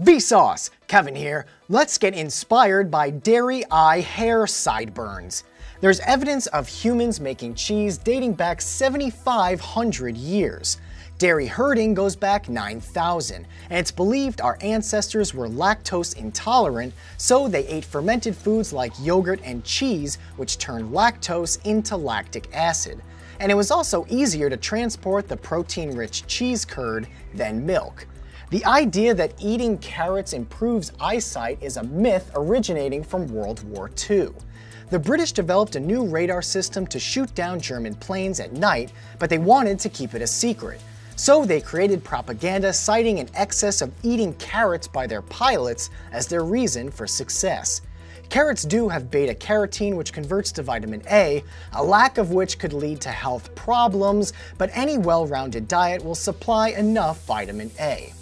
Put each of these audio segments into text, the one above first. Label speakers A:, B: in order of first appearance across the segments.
A: Vsauce! Kevin here. Let's get inspired by dairy eye hair sideburns. There's evidence of humans making cheese dating back 7,500 years. Dairy herding goes back 9,000, and it's believed our ancestors were lactose intolerant, so they ate fermented foods like yogurt and cheese, which turned lactose into lactic acid. And it was also easier to transport the protein-rich cheese curd than milk. The idea that eating carrots improves eyesight is a myth originating from World War II. The British developed a new radar system to shoot down German planes at night, but they wanted to keep it a secret. So they created propaganda citing an excess of eating carrots by their pilots as their reason for success. Carrots do have beta-carotene, which converts to vitamin A, a lack of which could lead to health problems, but any well-rounded diet will supply enough vitamin A.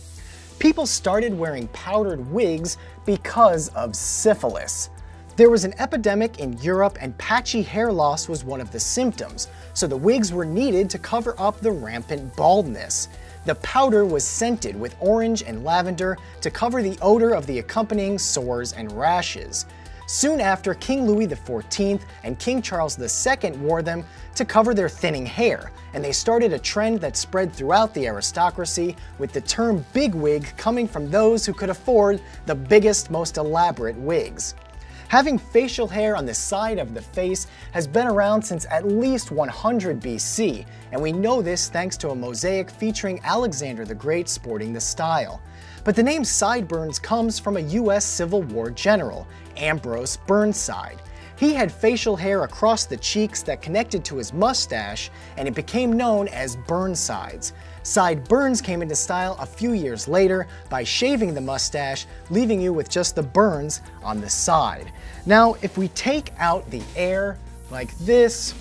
A: People started wearing powdered wigs because of syphilis. There was an epidemic in Europe and patchy hair loss was one of the symptoms, so the wigs were needed to cover up the rampant baldness. The powder was scented with orange and lavender to cover the odor of the accompanying sores and rashes. Soon after, King Louis XIV and King Charles II wore them to cover their thinning hair, and they started a trend that spread throughout the aristocracy, with the term bigwig coming from those who could afford the biggest, most elaborate wigs. Having facial hair on the side of the face has been around since at least 100 BC, and we know this thanks to a mosaic featuring Alexander the Great sporting the style. But the name sideburns comes from a US Civil War general, Ambrose Burnside. He had facial hair across the cheeks that connected to his mustache, and it became known as Burnsides. Sideburns came into style a few years later by shaving the mustache, leaving you with just the burns on the side. Now, if we take out the air like this,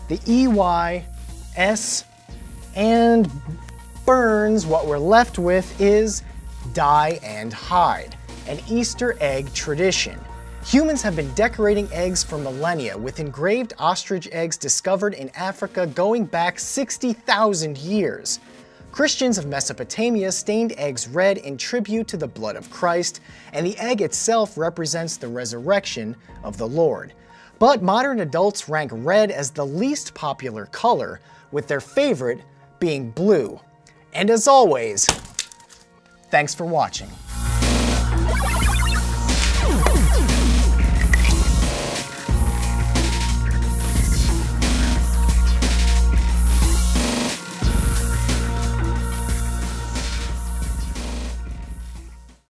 A: the EY, S, and burns, what we're left with is dye and hide, an Easter egg tradition. Humans have been decorating eggs for millennia, with engraved ostrich eggs discovered in Africa going back 60,000 years. Christians of Mesopotamia stained eggs red in tribute to the blood of Christ, and the egg itself represents the resurrection of the Lord. But modern adults rank red as the least popular color, with their favorite being blue. And as always, thanks for watching.